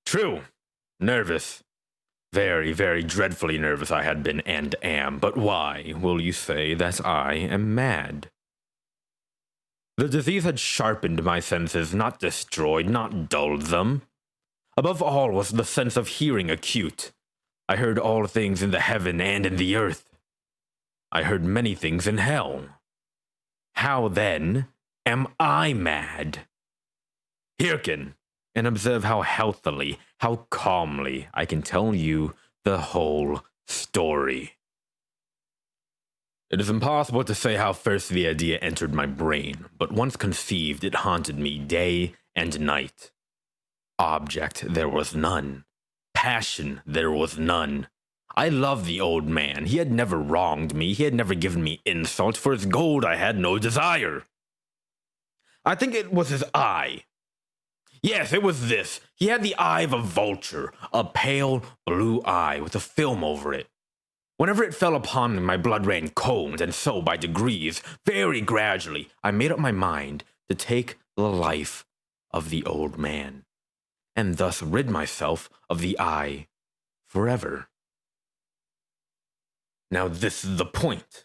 True. Nervous. Very, very dreadfully nervous I had been and am. But why will you say that I am mad? The disease had sharpened my senses, not destroyed, not dulled them. Above all was the sense of hearing acute. I heard all things in the heaven and in the earth. I heard many things in hell. How, then, am I mad? Hearken, and observe how healthily, how calmly I can tell you the whole story. It is impossible to say how first the idea entered my brain, but once conceived, it haunted me day and night. Object there was none. Passion there was none. I loved the old man. He had never wronged me. He had never given me insult. For his gold I had no desire. I think it was his eye. Yes, it was this. He had the eye of a vulture, a pale blue eye with a film over it. Whenever it fell upon me, my blood ran cold, and so, by degrees, very gradually, I made up my mind to take the life of the old man, and thus rid myself of the eye forever. Now this is the point.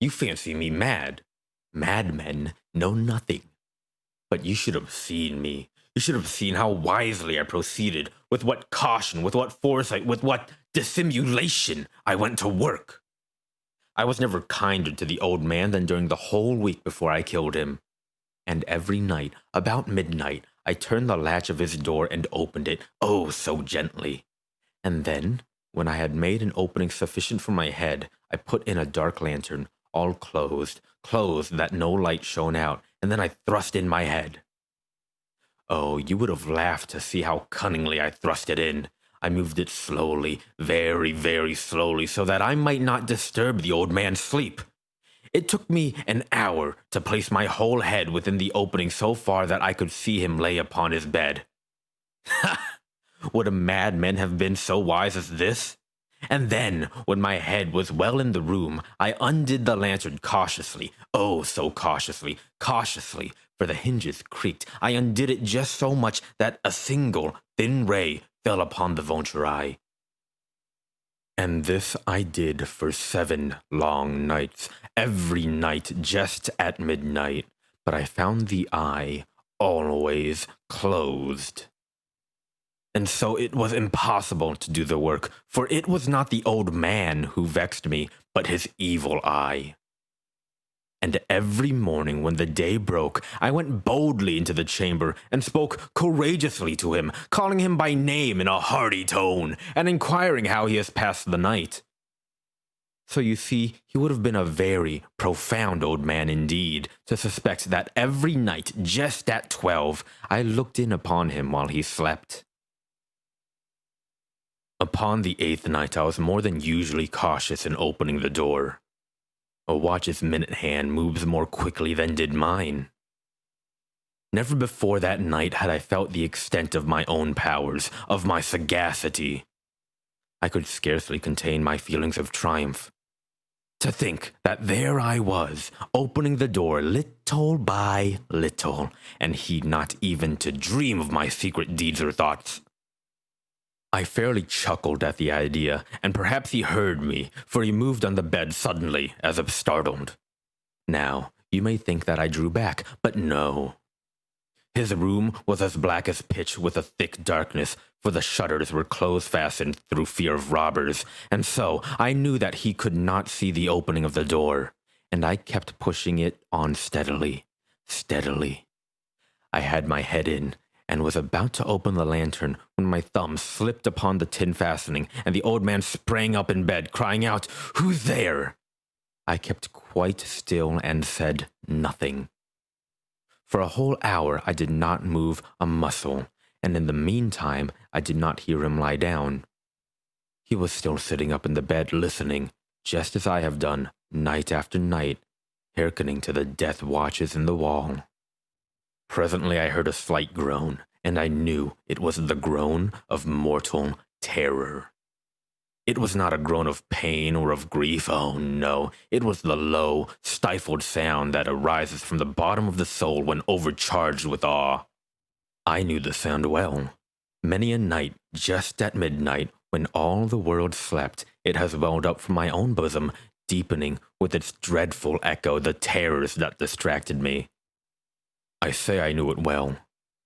You fancy me mad. Madmen know nothing. But you should have seen me. You should have seen how wisely I proceeded, with what caution, with what foresight, with what dissimulation I went to work. I was never kinder to the old man than during the whole week before I killed him. And every night, about midnight, I turned the latch of his door and opened it, oh, so gently. And then, when I had made an opening sufficient for my head, I put in a dark lantern, all closed that no light shone out, and then I thrust in my head. Oh, you would have laughed to see how cunningly I thrust it in. I moved it slowly, very, very slowly, so that I might not disturb the old man's sleep. It took me an hour to place my whole head within the opening so far that I could see him lay upon his bed. Ha! Would a madman have been so wise as this? And then, when my head was well in the room, I undid the lantern cautiously, oh, so cautiously, for the hinges creaked. I undid it just so much that a single thin ray fell upon the vulture eye. And this I did for 7 long nights, every night just at midnight, but I found the eye always closed. And so it was impossible to do the work, for it was not the old man who vexed me, but his evil eye. And every morning when the day broke, I went boldly into the chamber and spoke courageously to him, calling him by name in a hearty tone, and inquiring how he has passed the night. So you see, he would have been a very profound old man indeed, to suspect that every night, just at 12, I looked in upon him while he slept. Upon the 8th night, I was more than usually cautious in opening the door. A watch's minute hand moves more quickly than did mine. Never before that night had I felt the extent of my own powers, of my sagacity. I could scarcely contain my feelings of triumph. To think that there I was, opening the door little by little, and he not even to dream of my secret deeds or thoughts. I fairly chuckled at the idea, and perhaps he heard me, for he moved on the bed suddenly, as if startled. Now, you may think that I drew back, but no. His room was as black as pitch with a thick darkness, for the shutters were close-fastened through fear of robbers, and so I knew that he could not see the opening of the door, and I kept pushing it on steadily. I had my head in, and was about to open the lantern when my thumb slipped upon the tin fastening, and the old man sprang up in bed, crying out, "Who's there?" I kept quite still and said nothing. For a whole hour I did not move a muscle, and in the meantime I did not hear him lie down. He was still sitting up in the bed listening, just as I have done night after night, hearkening to the death watches in the wall. Presently I heard a slight groan, and I knew it was the groan of mortal terror. It was not a groan of pain or of grief, oh no, it was the low, stifled sound that arises from the bottom of the soul when overcharged with awe. I knew the sound well. Many a night, just at midnight, when all the world slept, it has welled up from my own bosom, deepening with its dreadful echo the terrors that distracted me. I say I knew it well.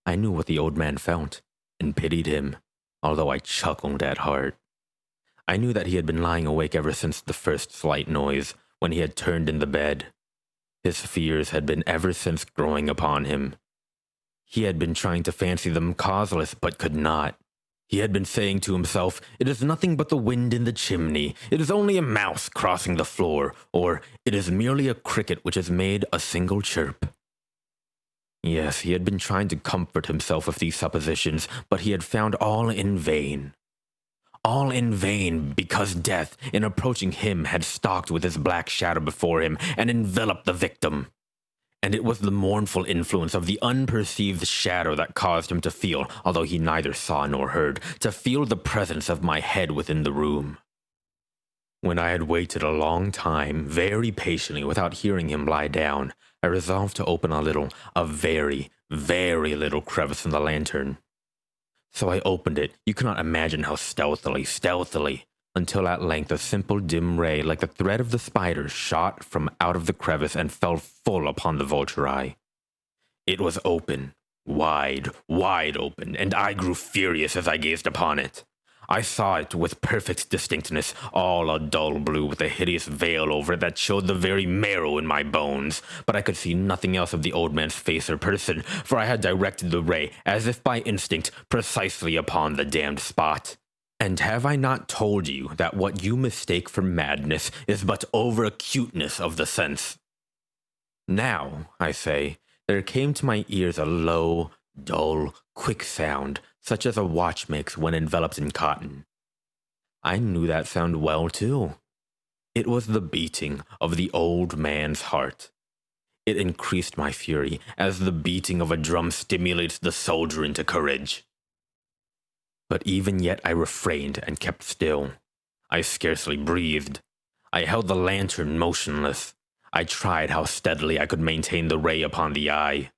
I knew what the old man felt, and pitied him, although I chuckled at heart. I knew that he had been lying awake ever since the first slight noise, when he had turned in the bed. His fears had been ever since growing upon him. He had been trying to fancy them causeless, but could not. He had been saying to himself, "It is nothing but the wind in the chimney. It is only a mouse crossing the floor," or "It is merely a cricket which has made a single chirp." Yes, he had been trying to comfort himself with these suppositions, but he had found all in vain. All in vain, because death, in approaching him, had stalked with his black shadow before him and enveloped the victim. And it was the mournful influence of the unperceived shadow that caused him to feel, although he neither saw nor heard, to feel the presence of my head within the room. When I had waited a long time, very patiently, without hearing him lie down, I resolved to open a very, very little crevice in the lantern. So I opened it, you cannot imagine how stealthily, until at length a simple dim ray, like the thread of the spider, shot from out of the crevice and fell full upon the vulture eye. It was open, wide open, and I grew furious as I gazed upon it. I saw it with perfect distinctness, all a dull blue with a hideous veil over it that showed the very marrow in my bones, but I could see nothing else of the old man's face or person, for I had directed the ray, as if by instinct, precisely upon the damned spot. And have I not told you that what you mistake for madness is but over-acuteness of the sense? Now, I say, there came to my ears a low, dull, quick sound, such as a watch makes when enveloped in cotton. I knew that sound well, too. It was the beating of the old man's heart. It increased my fury, as the beating of a drum stimulates the soldier into courage. But even yet I refrained and kept still. I scarcely breathed. I held the lantern motionless. I tried how steadily I could maintain the ray upon the eye.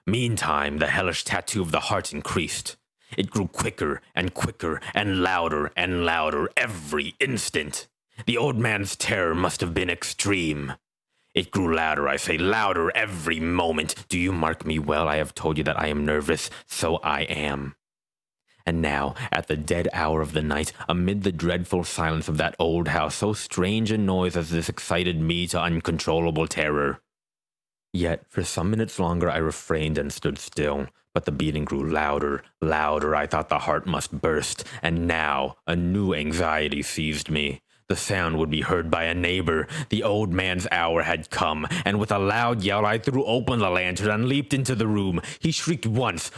Meantime, the hellish tattoo of the heart increased. It grew quicker and quicker and louder every instant. The old man's terror must have been extreme. It grew louder, I say, louder every moment. Do you mark me well? I have told you that I am nervous, so I am. And now, at the dead hour of the night, amid the dreadful silence of that old house, so strange a noise as this excited me to uncontrollable terror. Yet, for some minutes longer I refrained and stood still, but the beating grew louder. I thought the heart must burst, and now a new anxiety seized me. The sound would be heard by a neighbor. The old man's hour had come, and with a loud yell I threw open the lantern and leaped into the room. He shrieked once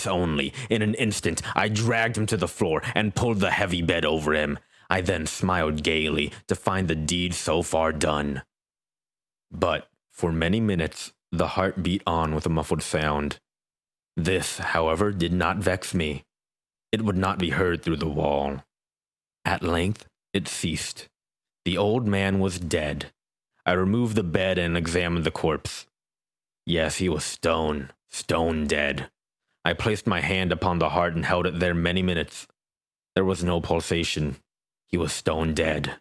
only. In an instant I dragged him to the floor and pulled the heavy bed over him. I then smiled gaily to find the deed so far done. But for many minutes the heart beat on with a muffled sound. This, however, did not vex me. It would not be heard through the wall. At length it ceased. The old man was dead. I removed the bed and examined the corpse. Yes, he was stone dead. I placed my hand upon the heart and held it there many minutes. There was no pulsation. He was stone dead.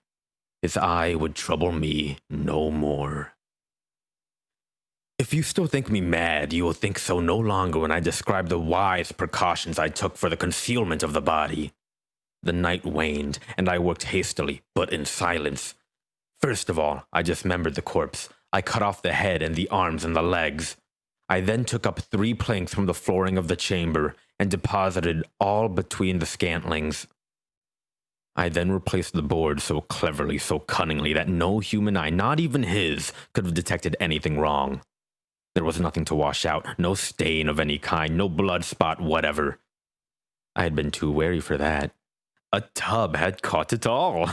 His eye would trouble me no more. If you still think me mad, you will think so no longer when I describe the wise precautions I took for the concealment of the body. The night waned, and I worked hastily, but in silence. First of all, I dismembered the corpse. I cut off the head and the arms and the legs. I then took up 3 planks from the flooring of the chamber and deposited all between the scantlings. I then replaced the board so cleverly, so cunningly, that no human eye, not even his, could have detected anything wrong. There was nothing to wash out, no stain of any kind, no blood spot whatever. I had been too wary for that. A tub had caught it all.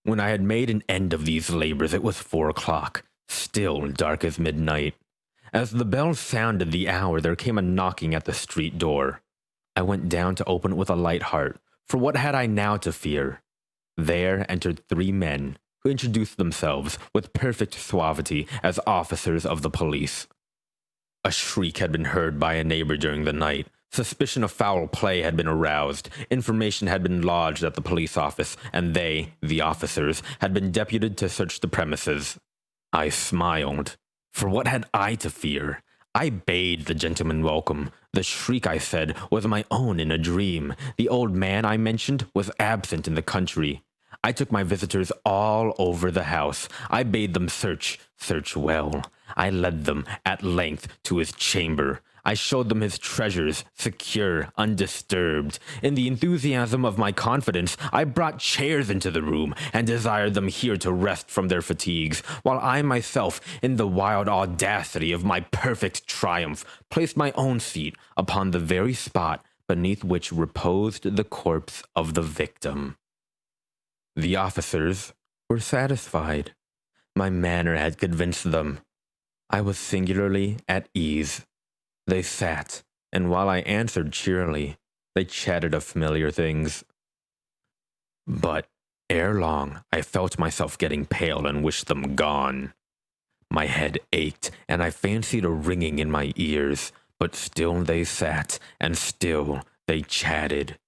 When I had made an end of these labors, it was 4 o'clock, still dark as midnight. As the bell sounded the hour, there came a knocking at the street door. I went down to open it with a light heart, for what had I now to fear? There entered 3 men, who introduced themselves with perfect suavity as officers of the police. A shriek had been heard by a neighbor during the night, Suspicion of foul play had been aroused, information had been lodged at the police office, and they, the officers, had been deputed to search the premises. I smiled. For what had I to fear? I bade the gentleman welcome. The shriek, I said, was my own in a dream. The old man I mentioned was absent in the country. I took my visitors all over the house. I bade them search well. I led them, at length, to his chamber. I showed them his treasures, secure, undisturbed. In the enthusiasm of my confidence, I brought chairs into the room and desired them here to rest from their fatigues, while I myself, in the wild audacity of my perfect triumph, placed my own seat upon the very spot beneath which reposed the corpse of the victim. The officers were satisfied. My manner had convinced them. I was singularly at ease. They sat, and while I answered cheerily, they chatted of familiar things. But ere long, I felt myself getting pale and wished them gone. My head ached, and I fancied a ringing in my ears, but still they sat, and still they chatted.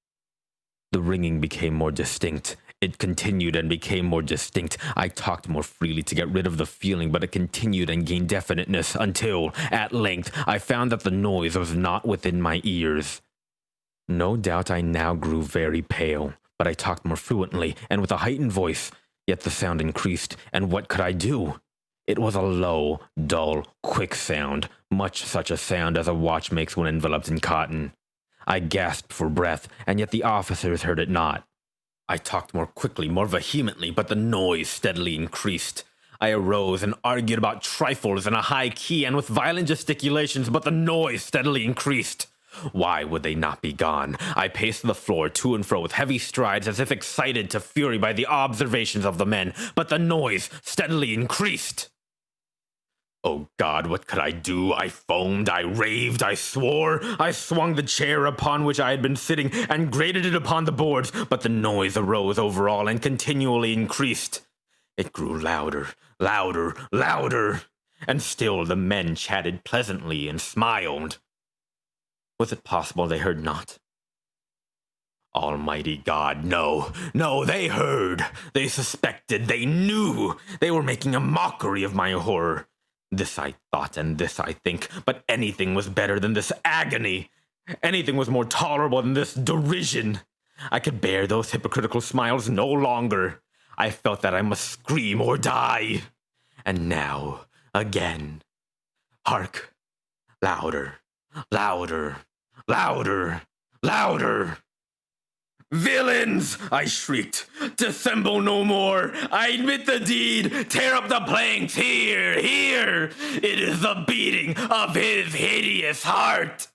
The ringing became more distinct. It continued and became more distinct. I talked more freely to get rid of the feeling, but it continued and gained definiteness until, at length, I found that the noise was not within my ears. No doubt I now grew very pale, but I talked more fluently and with a heightened voice, yet the sound increased, and what could I do? It was a low, dull, quick sound, much such a sound as a watch makes when enveloped in cotton. I gasped for breath, and yet the officers heard it not. I talked more quickly, more vehemently, but the noise steadily increased. I arose and argued about trifles in a high key and with violent gesticulations, but the noise steadily increased. Why would they not be gone? I paced the floor to and fro with heavy strides as if excited to fury by the observations of the men, but the noise steadily increased. Oh God, what could I do? I foamed, I raved, I swore. I swung the chair upon which I had been sitting and grated it upon the boards, but the noise arose over all and continually increased. It grew louder, louder, louder, and still the men chatted pleasantly and smiled. Was it possible they heard not? Almighty God, no, they heard. They suspected, they knew. They were making a mockery of my horror. This I thought, and this I think, but anything was better than this agony. Anything was more tolerable than this derision. I could bear those hypocritical smiles no longer. I felt that I must scream or die. And now, again. Hark! Louder, louder, louder, louder! Villains! I shrieked. Dissemble no more. I admit the deed. Tear up the planks. Here. It is the beating of his hideous heart.